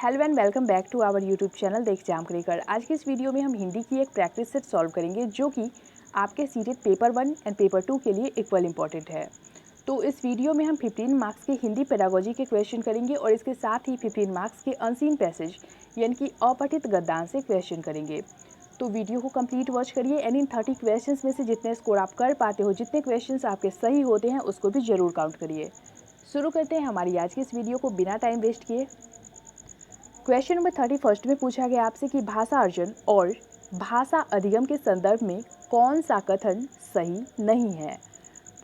Hello and welcome back to our YouTube channel the exam cracker. आज की इस video में हम हिंदी की एक प्रैक्टिस सेट सॉल्व करेंगे जो कि आपके सीटेट पेपर 1 एंड पेपर 2 के लिए इक्वल इंपॉर्टेंट है। तो इस वीडियो में हम 15 मार्क्स के हिंदी पेडागोजी के क्वेश्चन करेंगे और इसके साथ ही 15 मार्क्स के अनसीन पैसेज यानी कि अपठित गद्दान से क्वेश्चन करेंगे। तो वीडियो को कंप्लीट वॉच करिए एंड इन 30 क्वेश्चन में से जितने स्कोर आप कर पाते हो, जितने क्वेश्चन आपके सही होते हैं उसको भी जरूर काउंट करिए। शुरू करते हैं हमारी आज की इस वीडियो को बिना टाइम वेस्ट किए। क्वेश्चन नंबर 31 में पूछा गया आपसे कि भाषा अर्जन और भाषा अधिगम के संदर्भ में कौन सा कथन सही नहीं है।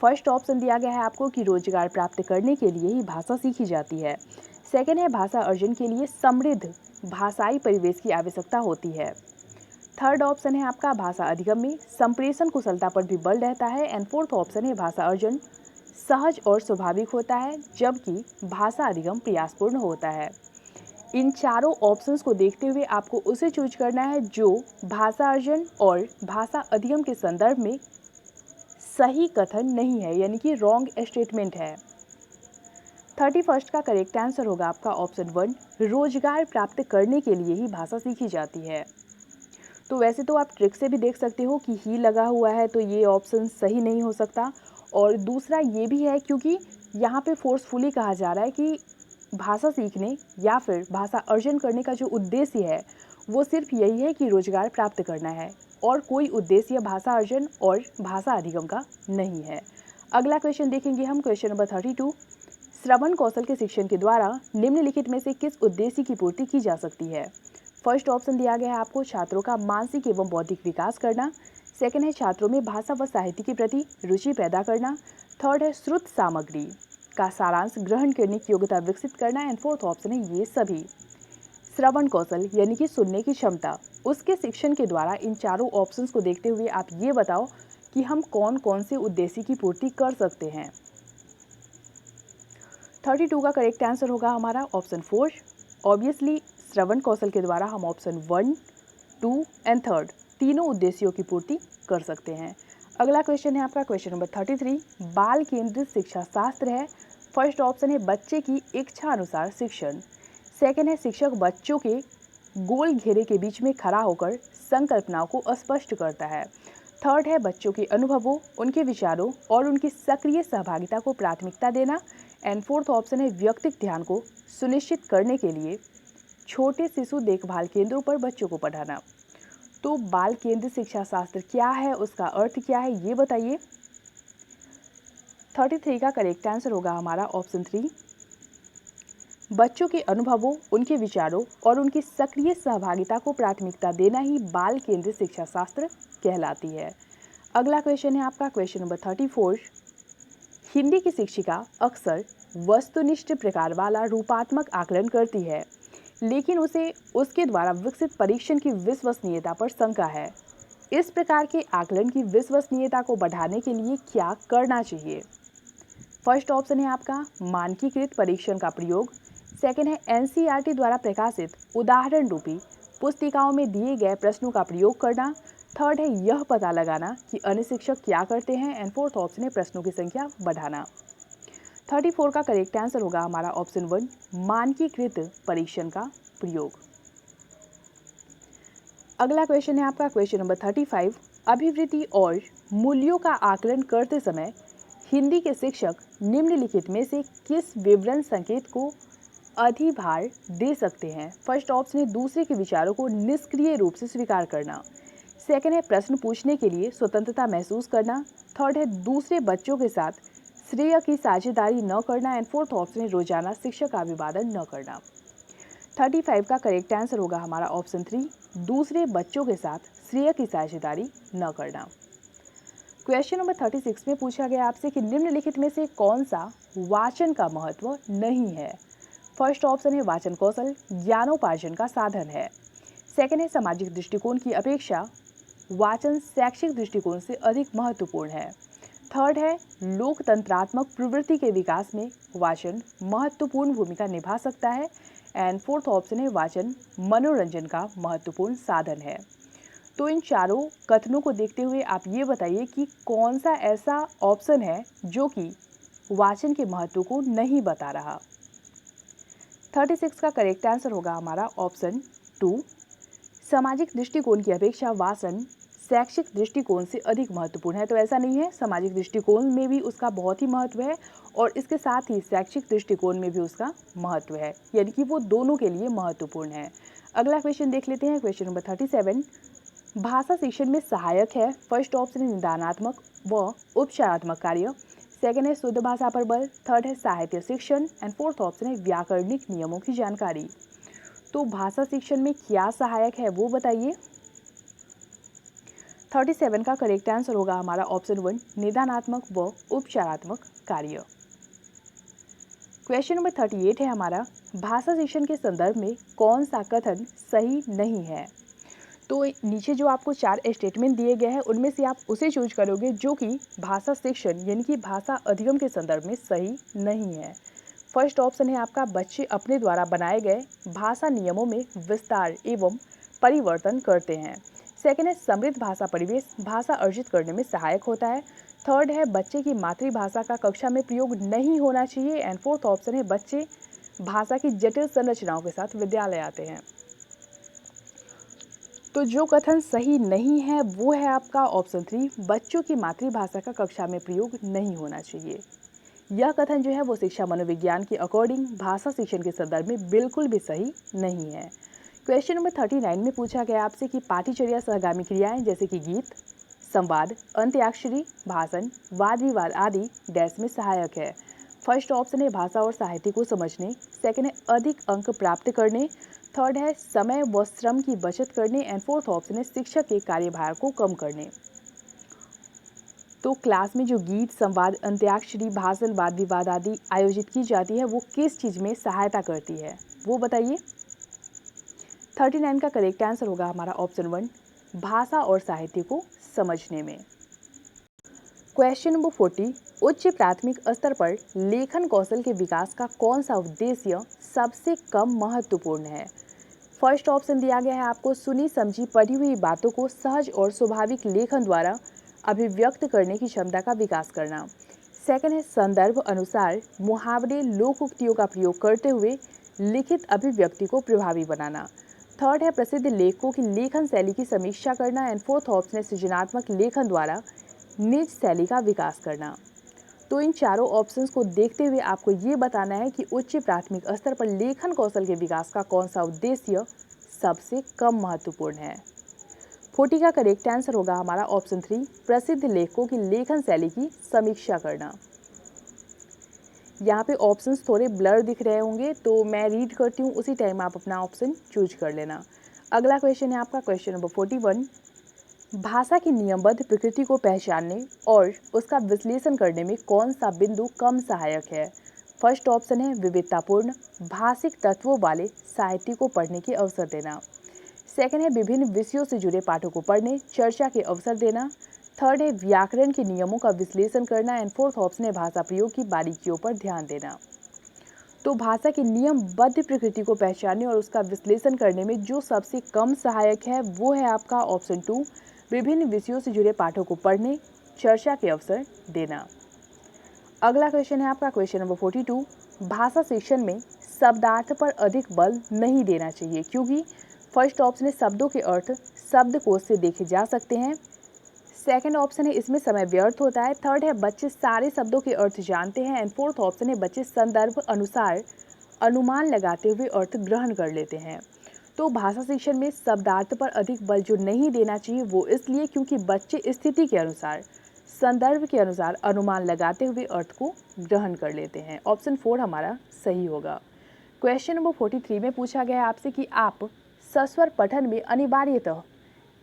फर्स्ट ऑप्शन दिया गया है आपको कि रोजगार प्राप्त करने के लिए ही भाषा सीखी जाती है। सेकंड है भाषा अर्जन के लिए समृद्ध भाषाई परिवेश की आवश्यकता होती है। थर्ड ऑप्शन है आपका भाषा अधिगम में संप्रेषण कुशलता पर भी बल रहता है। एंड फोर्थ ऑप्शन है भाषा अर्जन सहज और स्वाभाविक होता है जबकि भाषा अधिगम प्रयासपूर्ण होता है। इन चारों ऑप्शंस को देखते हुए आपको उसे चूज करना है जो भाषा अर्जन और भाषा अधिगम के संदर्भ में सही कथन नहीं है, यानी कि रॉन्ग स्टेटमेंट है। 31 का करेक्ट आंसर होगा आपका ऑप्शन 1, रोजगार प्राप्त करने के लिए ही भाषा सीखी जाती है। तो वैसे तो आप ट्रिक से भी देख सकते हो कि ही लगा हुआ है तो ये ऑप्शन सही नहीं हो सकता। और दूसरा ये भी है क्योंकि यहाँ पे फोर्सफुली कहा जा रहा है कि भाषा सीखने या फिर भाषा अर्जन करने का जो उद्देश्य है वो सिर्फ यही है कि रोजगार प्राप्त करना है और कोई उद्देश्य भाषा अर्जन और भाषा अधिगम का नहीं है। अगला क्वेश्चन देखेंगे हम, क्वेश्चन नंबर 32। श्रवण कौशल के शिक्षण के द्वारा निम्नलिखित में से किस उद्देश्य की पूर्ति की जा सकती है। फर्स्ट ऑप्शन दिया गया है आपको छात्रों का मानसिक एवं बौद्धिक विकास करना। सेकंड है छात्रों में भाषा व साहित्य के प्रति रुचि पैदा करना। थर्ड है श्रुत सामग्री का सारांश ग्रहण करने की योग्यता विकसित करना। एंड फोर्थ ऑप्शन है ये सभी। श्रवण कौशल यानी कि सुनने की क्षमता, उसके शिक्षण के द्वारा इन चारों ऑप्शंस को देखते हुए आप ये बताओ कि हम कौन कौन से उद्देश्य की पूर्ति कर सकते हैं। 32 का करेक्ट आंसर होगा हमारा ऑप्शन 4। ऑब्वियसली श्रवण कौशल के द्वारा हम ऑप्शन 1, 2 एंड 3 तीनों उद्देश्यों की पूर्ति कर सकते हैं। अगला क्वेश्चन है आपका क्वेश्चन नंबर 33। बाल केंद्रित शिक्षा शास्त्र है। फर्स्ट ऑप्शन है बच्चे की इच्छा अनुसार शिक्षण। सेकंड है शिक्षक बच्चों के गोल घेरे के बीच में खड़ा होकर संकल्पनाओं को स्पष्ट करता है। थर्ड है बच्चों के अनुभवों, उनके विचारों और उनकी सक्रिय सहभागिता को प्राथमिकता देना। एंड फोर्थ ऑप्शन है व्यक्तिगत ध्यान को सुनिश्चित करने के लिए छोटे शिशु देखभाल केंद्रों पर बच्चों को पढ़ाना। तो बाल केंद्रित शिक्षा शास्त्र क्या है, उसका अर्थ क्या है, ये बताइए। 33 का करेक्ट आंसर होगा हमारा ऑप्शन 3। बच्चों के अनुभवों, उनके विचारों और उनकी सक्रिय सहभागिता को प्राथमिकता देना ही बाल केंद्रित शिक्षा शास्त्र कहलाती है। अगला क्वेश्चन है आपका क्वेश्चन नंबर 34। हिंदी की शिक्षिका अक्सर वस्तुनिष्ठ प्रकार वाला रूपात्मक आकलन करती है, लेकिन उसे उसके द्वारा विकसित परीक्षण की विश्वसनीयता पर शंका है। इस प्रकार के आकलन की विश्वसनीयता को बढ़ाने के लिए क्या करना चाहिए। फर्स्ट ऑप्शन है आपका मानकीकृत परीक्षण का प्रयोग। सेकंड है एनसीईआरटी द्वारा प्रकाशित उदाहरण रूपी पुस्तिकाओं में दिए गए प्रश्नों का प्रयोग करना। थर्ड है यह पता लगाना कि अन्य शिक्षक क्या करते हैं। एंड फोर्थ ऑप्शन है प्रश्नों की संख्या बढ़ाना। 34 का करेक्ट आंसर होगा हमारा ऑप्शन 1, मानकीकृत परीक्षण का प्रयोग। अगला क्वेश्चन है आपका क्वेश्चन नंबर 35। अभिवृत्ति और मूल्यों का आकलन करते समय हिंदी के शिक्षक निम्नलिखित में से किस विवरण संकेत को अधिभार दे सकते हैं। फर्स्ट ऑप्शन है दूसरे के विचारों को निष्क्रिय रूप से स्वीकार करना। सेकंड है प्रश्न पूछने के लिए स्वतंत्रता महसूस करना। थर्ड है दूसरे बच्चों के साथ श्रेय की साझेदारी न करना। एंड फोर्थ ऑप्शन है रोजाना शिक्षक का अभिवादन न करना। 35 का करेक्ट आंसर होगा हमारा ऑप्शन 3, दूसरे बच्चों के साथ श्रेय की साझेदारी न करना। क्वेश्चन नंबर 36 में पूछा गया आपसे कि निम्नलिखित में से कौन सा वाचन का महत्व नहीं है। फर्स्ट ऑप्शन है वाचन कौशल ज्ञानोपार्जन का साधन है। सेकंड है सामाजिक दृष्टिकोण की अपेक्षा वाचन शैक्षिक दृष्टिकोण से अधिक महत्वपूर्ण है। थर्ड है लोकतंत्रात्मक प्रवृत्ति के विकास में वाचन महत्वपूर्ण भूमिका निभा सकता है। एंड फोर्थ ऑप्शन है वाचन मनोरंजन का महत्वपूर्ण साधन है। तो इन चारों कथनों को देखते हुए आप ये बताइए कि कौन सा ऐसा ऑप्शन है जो कि वाचन के महत्व को नहीं बता रहा। 36 का करेक्ट आंसर होगा हमारा ऑप्शन 2। सामाजिक दृष्टिकोण की अपेक्षा वासन शैक्षिक दृष्टिकोण से अधिक महत्वपूर्ण है। तो ऐसा नहीं है, सामाजिक दृष्टिकोण में भी उसका बहुत ही महत्व है और इसके साथ ही शैक्षिक दृष्टिकोण में भी उसका महत्व है, यानी कि वो दोनों के लिए महत्वपूर्ण है। अगला क्वेश्चन देख लेते हैं, क्वेश्चन नंबर 37। भाषा शिक्षण में सहायक है। फर्स्ट ऑप्शन है निदानात्मक व उपचारात्मक कार्य, सेकेंड है शुद्ध भाषा पर बल, थर्ड है साहित्य शिक्षण एंड फोर्थ ऑप्शन है व्याकरणिक नियमों की जानकारी। तो भाषा शिक्षण में क्या सहायक है वो बताइए। 37 का करेक्ट आंसर होगा हमारा ऑप्शन 1 निदानात्मक व उपचारात्मक कार्य। क्वेश्चन नंबर 38 है हमारा, भाषा शिक्षण के संदर्भ में कौन सा कथन सही नहीं है। तो नीचे जो आपको 4 स्टेटमेंट दिए गए हैं उनमें से आप उसे चूज करोगे जो कि भाषा शिक्षण यानी कि भाषा अधिगम के संदर्भ में सही नहीं है। फर्स्ट ऑप्शन है आपका, बच्चे अपने द्वारा बनाए गए भाषा नियमों में विस्तार एवं परिवर्तन करते हैं। सेकेंड है समृद्ध भाषा परिवेश भाषा अर्जित करने में सहायक होता है। थर्ड है बच्चे की मातृभाषा का कक्षा में प्रयोग नहीं होना चाहिए एंड फोर्थ ऑप्शन है बच्चे भाषा की जटिल संरचनाओं के साथ विद्यालय आते हैं। तो जो कथन सही नहीं है वो है आपका ऑप्शन 3 बच्चों की मातृभाषा का कक्षा में प्रयोग नहीं होना चाहिए। यह कथन जो है वो शिक्षा मनोविज्ञान के अकॉर्डिंग भाषा शिक्षण के संदर्भ में बिल्कुल भी सही नहीं है। क्वेश्चन नंबर 39 में पूछा गया आपसे कि पाठ्यचर्या सहगामी क्रियाएं जैसे कि गीत, संवाद, अंत्याक्षरी, भाषण, वाद विवाद आदि डैश में सहायक है। फर्स्ट ऑप्शन है भाषा और साहित्य को समझने, सेकंड है अधिक अंक प्राप्त करने, थर्ड है समय व श्रम की बचत करने एंड फोर्थ ऑप्शन है शिक्षक के कार्यभार को कम करने। तो क्लास में जो गीत, संवाद, अंत्याक्षरी, भाषण, वाद विवाद आदि आयोजित की जाती है वो किस चीज़ में सहायता करती है वो बताइए। 39 का करेक्ट आंसर होगा हमारा ऑप्शन 1 भाषा और साहित्य को समझने में। क्वेश्चन नंबर 40 उच्च प्राथमिक स्तर पर लेखन कौशल के विकास का कौन सा उद्देश्य सबसे कम महत्वपूर्ण है। फर्स्ट ऑप्शन दिया गया है आपको, सुनी समझी पढ़ी हुई बातों को सहज और स्वाभाविक लेखन द्वारा अभिव्यक्त करने की क्षमता का विकास करना। सेकंड है संदर्भ अनुसार मुहावरे लोकोक्तियों का प्रयोग करते हुए लिखित अभिव्यक्ति को प्रभावी बनाना। थर्ड है प्रसिद्ध लेखकों की लेखन शैली की समीक्षा करना एंड फोर्थ ऑप्शन है सृजनात्मक लेखन द्वारा निज शैली का विकास करना। तो इन चारों ऑप्शंस को देखते हुए आपको ये बताना है कि उच्च प्राथमिक स्तर पर लेखन कौशल के विकास का कौन सा उद्देश्य सबसे कम महत्वपूर्ण है। 40 का करेक्ट आंसर होगा हमारा ऑप्शन 3 प्रसिद्ध लेखकों की लेखन शैली की समीक्षा करना। यहाँ पे ऑप्शंस थोड़े ब्लर दिख रहे होंगे तो मैं रीड करती हूँ, उसी टाइम आप अपना ऑप्शन चूज कर लेना। अगला क्वेश्चन है आपका क्वेश्चन नंबर 41 भाषा की नियमबद्ध प्रकृति को पहचानने और उसका विश्लेषण करने में कौन सा बिंदु कम सहायक है। फर्स्ट ऑप्शन है विविधतापूर्ण भाषिक तत्वों वाले साहित्य को पढ़ने के अवसर देना। सेकंड है विभिन्न विषयों से जुड़े पाठों को पढ़ने चर्चा के अवसर देना। थर्ड है व्याकरण के नियमों का विश्लेषण करना एंड फोर्थ ऑप्शन है भाषा प्रयोग की बारीकियों पर ध्यान देना। तो भाषा की नियमबद्ध प्रकृति को पहचानने और उसका विश्लेषण करने में जो सबसे कम सहायक है वो है आपका ऑप्शन 2 विभिन्न विषयों से जुड़े पाठों को पढ़ने चर्चा के अवसर देना। अगला क्वेश्चन है आपका क्वेश्चन नंबर 42 भाषा शिक्षण में शब्दार्थ पर अधिक बल नहीं देना चाहिए क्योंकि फर्स्ट ऑप्शन है शब्दों के अर्थ शब्दकोश से देखे जा सकते हैं। सेकंड ऑप्शन है इसमें समय व्यर्थ होता है। थर्ड है बच्चे सारे शब्दों के अर्थ जानते हैं एंड फोर्थ ऑप्शन है बच्चे संदर्भ अनुसार अनुमान लगाते हुए अर्थ ग्रहण कर लेते हैं। तो भाषा शिक्षण में शब्दार्थ पर अधिक बल जो नहीं देना चाहिए वो इसलिए क्योंकि बच्चे स्थिति के अनुसार संदर्भ के अनुसार अनुमान लगाते हुए अर्थ को ग्रहण कर लेते हैं। ऑप्शन 4 हमारा सही होगा। क्वेश्चन नंबर 43 में पूछा गया आपसे कि आप सस्वर पठन में अनिवार्यतः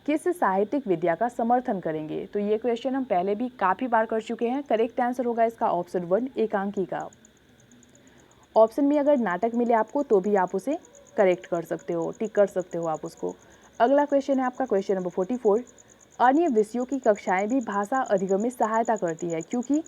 किस साहित्यिक विद्या का समर्थन करेंगे। तो ये क्वेश्चन हम पहले भी काफ़ी बार कर चुके हैं। करेक्ट आंसर होगा इसका ऑप्शन 1 एकांकी का। ऑप्शन में अगर नाटक मिले आपको तो भी आप उसे करेक्ट कर सकते हो, टिक कर सकते हो आप उसको। अगला क्वेश्चन है आपका क्वेश्चन नंबर 44 अन्य विषयों की कक्षाएं भी भाषा अधिगम में सहायता करती है क्योंकि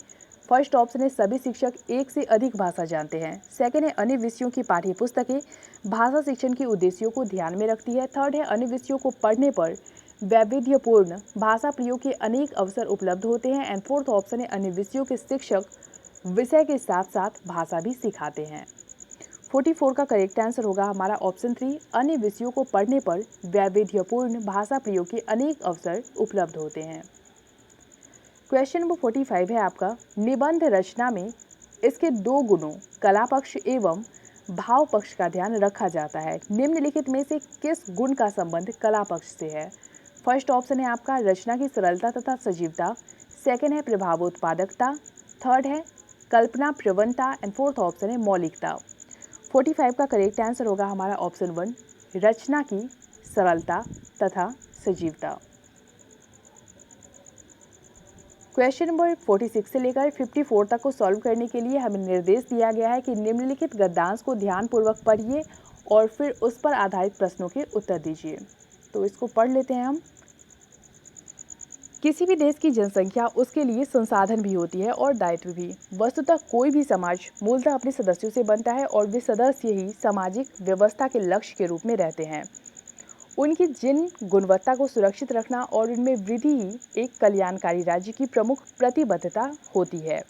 फर्स्ट ऑप्शन है सभी शिक्षक एक से अधिक भाषा जानते हैं। सेकंड है अन्य विषयों की पाठ्य पुस्तकें भाषा शिक्षण के उद्देश्यों को ध्यान में रखती है। थर्ड है अन्य विषयों को पढ़ने पर वैविध्यपूर्ण भाषा प्रयोग के अनेक अवसर उपलब्ध होते हैं एंड फोर्थ ऑप्शन है अन्य विषयों के शिक्षक विषय के साथ साथ भाषा भी सिखाते हैं। 44 का करेक्ट आंसर होगा हमारा ऑप्शन 3, अन्य विषयों को पढ़ने पर वैविध्यपूर्ण भाषा प्रयोग के अनेक अवसर उपलब्ध होते हैं। क्वेश्चन नंबर 45 है आपका, निबंध रचना में इसके दो गुणों कला पक्ष एवं भाव पक्ष का ध्यान रखा जाता है। निम्नलिखित में से किस गुण का संबंध कला पक्ष से है? फर्स्ट ऑप्शन है आपका रचना की सरलता तथा सजीवता, सेकंड है प्रभावोत्पादकता, थर्ड है कल्पना प्रवणता एंड फोर्थ ऑप्शन है मौलिकता। 45 का करेक्ट आंसर होगा हमारा ऑप्शन 1, रचना की सरलता तथा सजीवता। क्वेश्चन नंबर 46 से लेकर 54 तक को सॉल्व करने के लिए हमें निर्देश दिया गया है कि निम्नलिखित गद्यांश को ध्यानपूर्वक पढ़िए और फिर उस पर आधारित प्रश्नों के उत्तर दीजिए। तो इसको पढ़ लेते हैं हम। किसी भी देश की जनसंख्या उसके लिए संसाधन भी होती है और दायित्व भी। वस्तुतः कोई भी समाज मूलतः अपने सदस्यों से बनता है और वे सदस्य ही सामाजिक व्यवस्था के लक्ष्य के रूप में रहते हैं। उनकी जिन गुणवत्ता को सुरक्षित रखना और उनमें वृद्धि ही एक कल्याणकारी राज्य की प्रमुख प्रतिबद्धता होती है।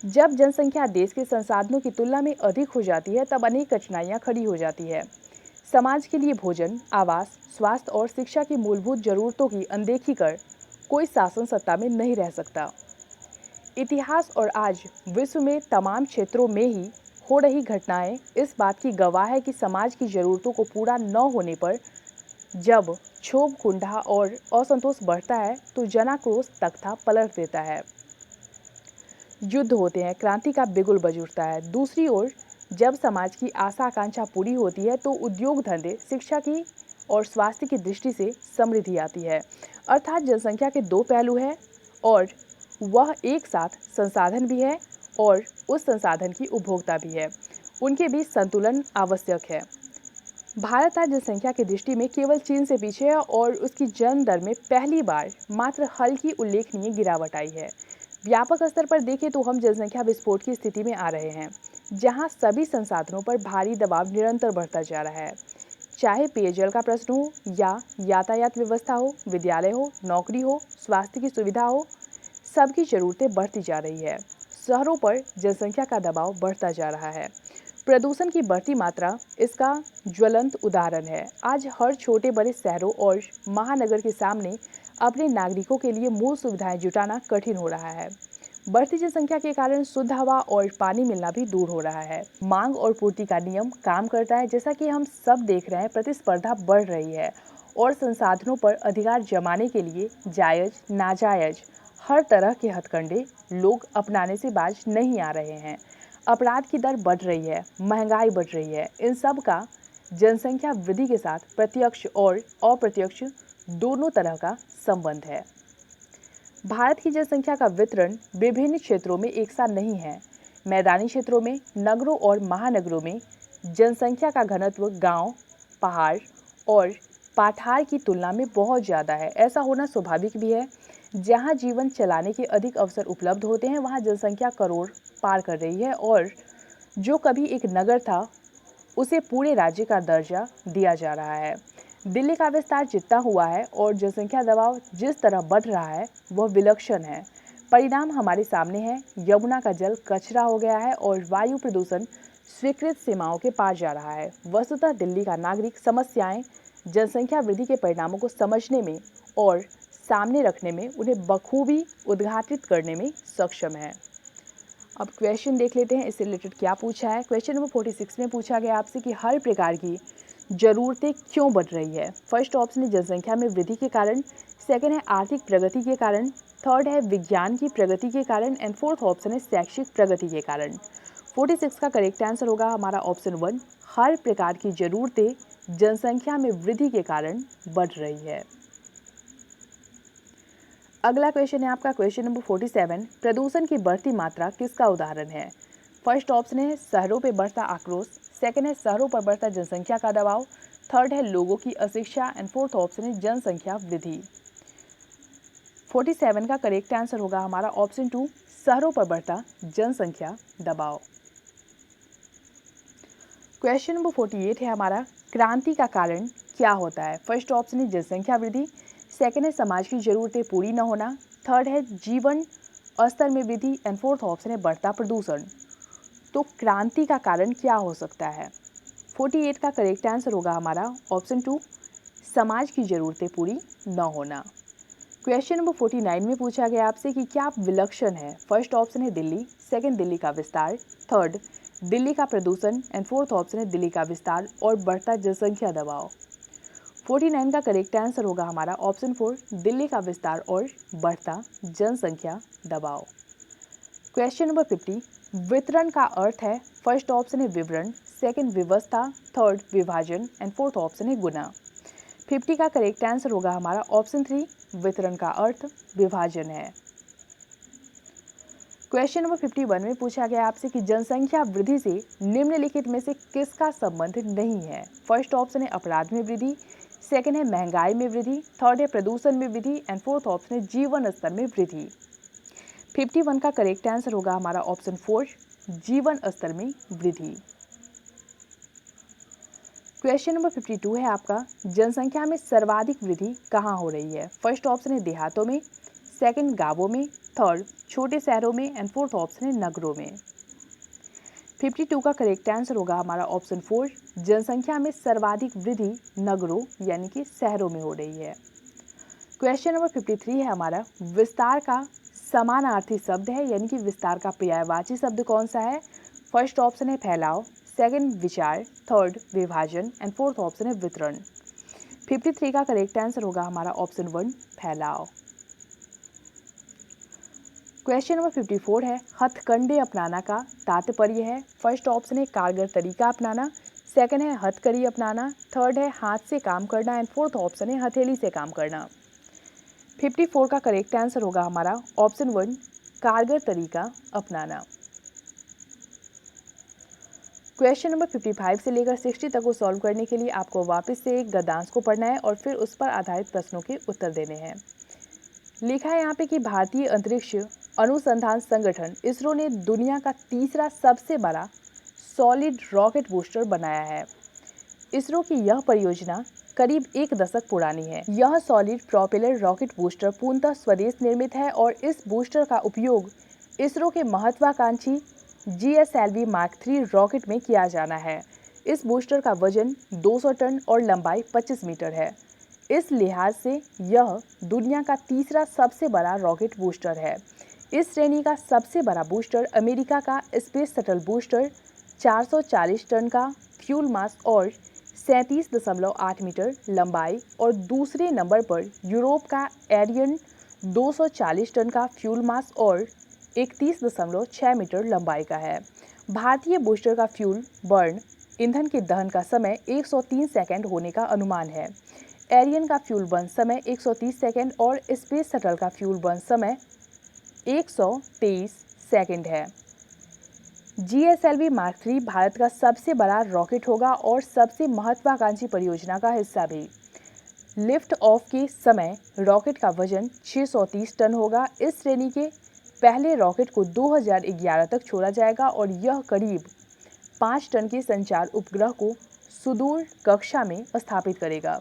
जब जनसंख्या देश के संसाधनों की तुलना में अधिक हो जाती है तब अनेक कठिनाइयां खड़ी हो जाती है। समाज के लिए भोजन, आवास, स्वास्थ्य और शिक्षा की मूलभूत जरूरतों की अनदेखी कर कोई शासन सत्ता में नहीं रह सकता। इतिहास और आज विश्व में तमाम क्षेत्रों में ही हो रही घटनाएं इस बात की गवाह है कि समाज की जरूरतों को पूरा न होने पर जब क्षोभ, कुंठा और असंतोष बढ़ता है तो जनाक्रोश तख्ता पलट देता है। युद्ध होते हैं, क्रांति का बिगुल बज उठता है। दूसरी ओर जब समाज की आशा आकांक्षा पूरी होती है तो उद्योग धंधे, शिक्षा की और स्वास्थ्य की दृष्टि से समृद्धि आती है। अर्थात जनसंख्या के दो पहलू हैं और वह एक साथ संसाधन भी है और उस संसाधन की उपभोक्ता भी है। उनके बीच संतुलन आवश्यक है। भारत आज जनसंख्या की दृष्टि में केवल चीन से पीछे है और उसकी जन्म दर में पहली बार मात्र हल्की उल्लेखनीय गिरावट आई है। व्यापक स्तर पर देखें तो हम जनसंख्या विस्फोट की स्थिति में आ रहे हैं, जहां सभी संसाधनों पर भारी दबाव निरंतर बढ़ता जा रहा है। चाहे पेयजल का प्रश्न हो या यातायात व्यवस्था हो, विद्यालय हो, नौकरी हो, स्वास्थ्य की सुविधा हो, सबकी जरूरतें बढ़ती जा रही है। शहरों पर जनसंख्या का दबाव बढ़ता जा रहा है। प्रदूषण की बढ़ती मात्रा इसका ज्वलंत उदाहरण है। आज हर छोटे बड़े शहरों और महानगर के सामने अपने नागरिकों के लिए मूल सुविधाएं जुटाना कठिन हो रहा है। बढ़ती जनसंख्या के कारण शुद्ध हवा और पानी मिलना भी दूर हो रहा है। मांग और पूर्ति का नियम काम करता है। जैसा कि हम सब देख रहे हैं, प्रतिस्पर्धा बढ़ रही है और संसाधनों पर अधिकार जमाने के लिए जायज, नाजायज हर तरह के हथकंडे लोग अपनाने से बाज नहीं आ रहे हैं। अपराध की दर बढ़ रही है, महंगाई बढ़ रही है। इन सब का जनसंख्या वृद्धि के साथ प्रत्यक्ष और अप्रत्यक्ष दोनों तरह का संबंध है। भारत की जनसंख्या का वितरण विभिन्न क्षेत्रों में एक सा नहीं है। मैदानी क्षेत्रों में, नगरों और महानगरों में जनसंख्या का घनत्व गांव, पहाड़ और पाठार की तुलना में बहुत ज़्यादा है। ऐसा होना स्वाभाविक भी है। जहां जीवन चलाने के अधिक अवसर उपलब्ध होते हैं वहां जनसंख्या करोड़ पार कर रही है और जो कभी एक नगर था उसे पूरे राज्य का दर्जा दिया जा रहा है। दिल्ली का विस्तार जितना हुआ है और जनसंख्या दबाव जिस तरह बढ़ रहा है वह विलक्षण है। परिणाम हमारे सामने है। यमुना का जल कचरा हो गया है और वायु प्रदूषण स्वीकृत सीमाओं के पार जा रहा है। वस्तुतः दिल्ली का नागरिक समस्याएं जनसंख्या वृद्धि के परिणामों को समझने में और सामने रखने में, उन्हें बखूबी उद्घाटित करने में सक्षम है। अब क्वेश्चन देख लेते हैं इससे रिलेटेड क्या पूछा है। क्वेश्चन नंबर 46 में पूछा गया आपसे कि हर प्रकार की जरूरतें क्यों बढ़ रही है। फर्स्ट ऑप्शन है जनसंख्या में वृद्धि के कारण, सेकंड है आर्थिक प्रगति के कारण, थर्ड है विज्ञान की प्रगति के कारण एंड फोर्थ ऑप्शन है शैक्षिक प्रगति के कारण। 46 का करेक्ट आंसर होगा हमारा ऑप्शन 1, हर प्रकार की जरूरतें जनसंख्या में वृद्धि के कारण बढ़ रही है। अगला क्वेश्चन है आपका क्वेश्चन नंबर 47, प्रदूषण की बढ़ती मात्रा किसका उदाहरण है। फर्स्ट ऑप्शन है शहरों पर बढ़ता आक्रोश, सेकंड है शहरों पर बढ़ता जनसंख्या का दबाव, थर्ड है लोगों की अशिक्षा एंड फोर्थ ऑप्शन है जनसंख्या वृद्धि। 47 का करेक्ट आंसर होगा हमारा ऑप्शन 2, शहरों पर बढ़ता जनसंख्या दबाव। क्वेश्चन नंबर 48 है हमारा, क्रांति का कारण क्या होता है। फर्स्ट ऑप्शन है जनसंख्या वृद्धि, सेकंड है समाज की जरूरतें पूरी न होना, थर्ड है जीवन स्तर में वृद्धि एंड फोर्थ ऑप्शन है बढ़ता प्रदूषण। तो क्रांति का कारण क्या हो सकता है? 48 का करेक्ट आंसर होगा हमारा ऑप्शन 2, समाज की ज़रूरतें पूरी न होना। क्वेश्चन नंबर 49 में पूछा गया आपसे कि क्या आप विलक्षण है? फर्स्ट ऑप्शन है दिल्ली, सेकंड दिल्ली का विस्तार, थर्ड दिल्ली का प्रदूषण एंड फोर्थ ऑप्शन है दिल्ली का विस्तार और बढ़ता जनसंख्या दबाव। 49 का करेक्ट आंसर होगा हमारा ऑप्शन 4, दिल्ली का विस्तार और बढ़ता जनसंख्या दबाव। क्वेश्चन नंबर 50, वितरण का अर्थ है? फर्स्ट ऑप्शन है विवरण, सेकंड व्यवस्था, थर्ड विभाजन एंड फोर्थ ऑप्शन है गुना। 50 का करेक्ट आंसर होगा हमारा ऑप्शन 3, वितरण का अर्थ विभाजन है। क्वेश्चन नंबर 51 में पूछा गया आपसे कि जनसंख्या वृद्धि से निम्नलिखित में से किसका संबंध नहीं है? फर्स्ट ऑप्शन है अपराध में वृद्धि, सेकंड है महंगाई में वृद्धि, थर्ड है प्रदूषण में वृद्धि एंड फोर्थ ऑप्शन है जीवन स्तर में वृद्धि। 51 का करेक्ट आंसर होगा हमारा ऑप्शन 4, जीवन स्तर में वृद्धि। क्वेश्चन नंबर 52 है आपका, जनसंख्या में सर्वाधिक वृद्धि कहाँ हो रही है? फर्स्ट ऑप्शन है देहातों में, सेकंड गांवों में, थर्ड छोटे शहरों में एंड फोर्थ ऑप्शन है नगरों में। 52 का करेक्ट आंसर होगा हमारा ऑप्शन 4, जनसंख्या में सर्वाधिक वृद्धि नगरों यानी कि शहरों में हो रही है। क्वेश्चन नंबर 53 है हमारा, विस्तार का समानार्थी शब्द है यानी कि विस्तार का पर्यायवाची शब्द कौन सा है? फर्स्ट ऑप्शन है फैलाव, सेकंड विचार, थर्ड विभाजन एंड फोर्थ ऑप्शन है वितरण। 53 का करेक्ट आंसर होगा हमारा ऑप्शन 1, फैलाव। क्वेश्चन नंबर 54 है, हथकंडे अपनाना का तात्पर्य है? फर्स्ट ऑप्शन है कारगर तरीका अपनाना, सेकंड है हथकड़ी अपनाना, थर्ड है हाथ से काम करना एंड फोर्थ ऑप्शन है हथेली से काम करना। 54 का करेक्ट आंसर होगा हमारा ऑप्शन 1, कारगर तरीका अपनाना। क्वेश्चन नंबर 55 से लेकर 60 तक को सॉल्व करने के लिए आपको वापस से एक गद्यांश को पढ़ना है और फिर उस पर आधारित प्रश्नों के उत्तर देने हैं। लिखा है यहाँ पे कि भारतीय अंतरिक्ष अनुसंधान संगठन इसरो ने दुनिया का तीसरा सबसे बड़ा सॉलिड रॉकेट बूस्टर बनाया है। इसरो की यह परियोजना करीब 1 दशक पुरानी है। यह सॉलिड प्रोपेलर रॉकेट बूस्टर पूर्णतः स्वदेश निर्मित है और इस बूस्टर का उपयोग इसरो के महत्वाकांक्षी GSLV मार्क 3 रॉकेट में किया जाना है। इस बूस्टर का वजन 200 टन और लंबाई 25 मीटर है। इस लिहाज से यह दुनिया का तीसरा सबसे बड़ा रॉकेट बूस्टर है। इस श्रेणी का सबसे बड़ा बूस्टर अमेरिका का स्पेस शटल बूस्टर 440 टन का फ्यूल मास और 37.8 मीटर लंबाई और दूसरे नंबर पर यूरोप का एरियन 240 टन का फ्यूल मास और 31.6 मीटर लंबाई का है। भारतीय बूस्टर का फ्यूल बर्न ईंधन के दहन का समय 103 सेकंड होने का अनुमान है। एरियन का फ्यूल बर्न समय 130 सेकंड और स्पेस शटल का फ्यूल बर्न समय 123 सेकंड है। GSLV मार्क 3 भारत का सबसे बड़ा रॉकेट होगा और सबसे महत्वाकांक्षी परियोजना का हिस्सा भी। लिफ्ट ऑफ के समय रॉकेट का वजन 630 टन होगा। इस श्रेणी के पहले रॉकेट को 2011 तक छोड़ा जाएगा और यह करीब 5 टन के संचार उपग्रह को सुदूर कक्षा में स्थापित करेगा।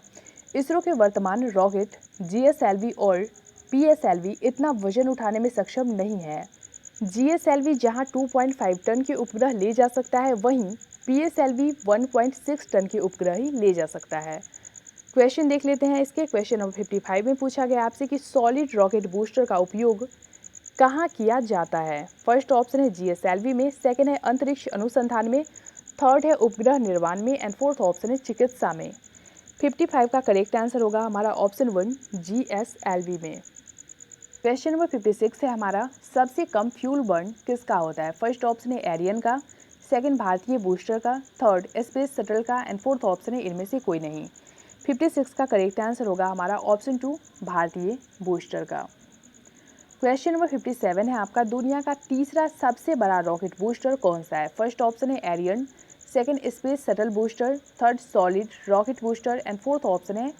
इसरो के वर्तमान रॉकेट GSLV और PSLV इतना वजन उठाने में सक्षम नहीं है। GSLV जहां 2.5 टन के उपग्रह ले जा सकता है, वहीं PSLV 1.6 टन के उपग्रह ही ले जा सकता है। क्वेश्चन देख लेते हैं इसके। क्वेश्चन नंबर 55 में पूछा गया आपसे कि सॉलिड रॉकेट बूस्टर का उपयोग कहाँ किया जाता है? फर्स्ट ऑप्शन है GSLV में, सेकंड है अंतरिक्ष अनुसंधान में, थर्ड है उपग्रह निर्माण में एंड फोर्थ ऑप्शन है चिकित्सा में। 55 का करेक्ट आंसर होगा हमारा ऑप्शन 1, GSLV में। क्वेश्चन नंबर 56 है हमारा, सबसे कम फ्यूल बर्न किसका होता है? फर्स्ट ऑप्शन है एरियन का, सेकंड भारतीय बूस्टर का, थर्ड स्पेस शटल का एंड फोर्थ ऑप्शन है इनमें से कोई नहीं। 56 का करेक्ट आंसर होगा हमारा ऑप्शन 2, भारतीय बूस्टर का। क्वेश्चन नंबर 57 है आपका, दुनिया का तीसरा सबसे बड़ा रॉकेट बूस्टर कौन सा है? फर्स्ट ऑप्शन है Ariane, second space shuttle booster, third solid rocket booster and fourth option है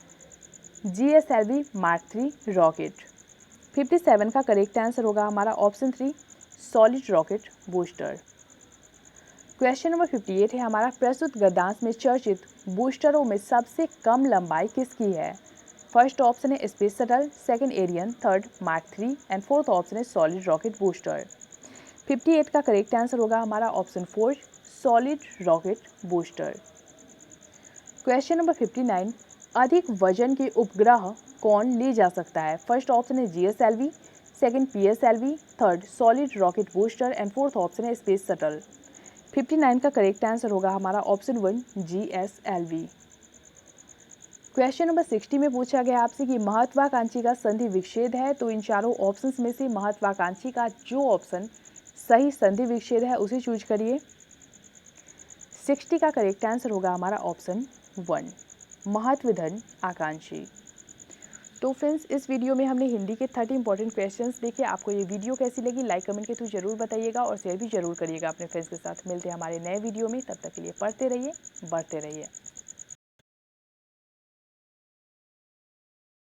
GSLV मार्क 3 रॉकेट। 57 का करेक्ट आंसर होगा हमारा option 3, solid rocket booster. Question number 58 है हमारा, प्रस्तुत गद्यांश में चर्चित बूस्टरों में सबसे कम लंबाई किसकी है? फर्स्ट ऑप्शन है space shuttle, second Ariane, third mark 3 and fourth option है सॉलिड रॉकेट बूस्टर। 58 का करेक्ट आंसर होगा हमारा option 4 solid rocket booster. Question number 59, अधिक वजन के उपग्रह कौन ले जा सकता है? फर्स्ट ऑप्शन है GSLV, second PSLV, third solid rocket booster and fourth option है स्पेस शटल। 59 का करेक्ट आंसर होगा हमारा ऑप्शन 1 GSLV। क्वेश्चन नंबर 60 में पूछा गया आपसे कि महत्वाकांक्षी का संधि विच्छेद है, तो इन चारों ऑप्शंस में से महत्वाकांक्षी का जो ऑप्शन सही संधि विच्छेद है उसे चूज करिए। 60 का करेक्ट आंसर होगा हमारा ऑप्शन 1 महत्वधन आकांक्षी। तो फ्रेंड्स, इस वीडियो में हमने हिंदी के 30 इंपॉर्टेंट क्वेश्चंस देखे। आपको ये वीडियो कैसी लगी लाइक कमेंट के थ्रू जरूर बताइएगा और शेयर भी जरूर करिएगा अपने फ्रेंड्स के साथ। मिलते हैं हमारे नए वीडियो में, तब तक के लिए पढ़ते रहिए, बढ़ते रहिए।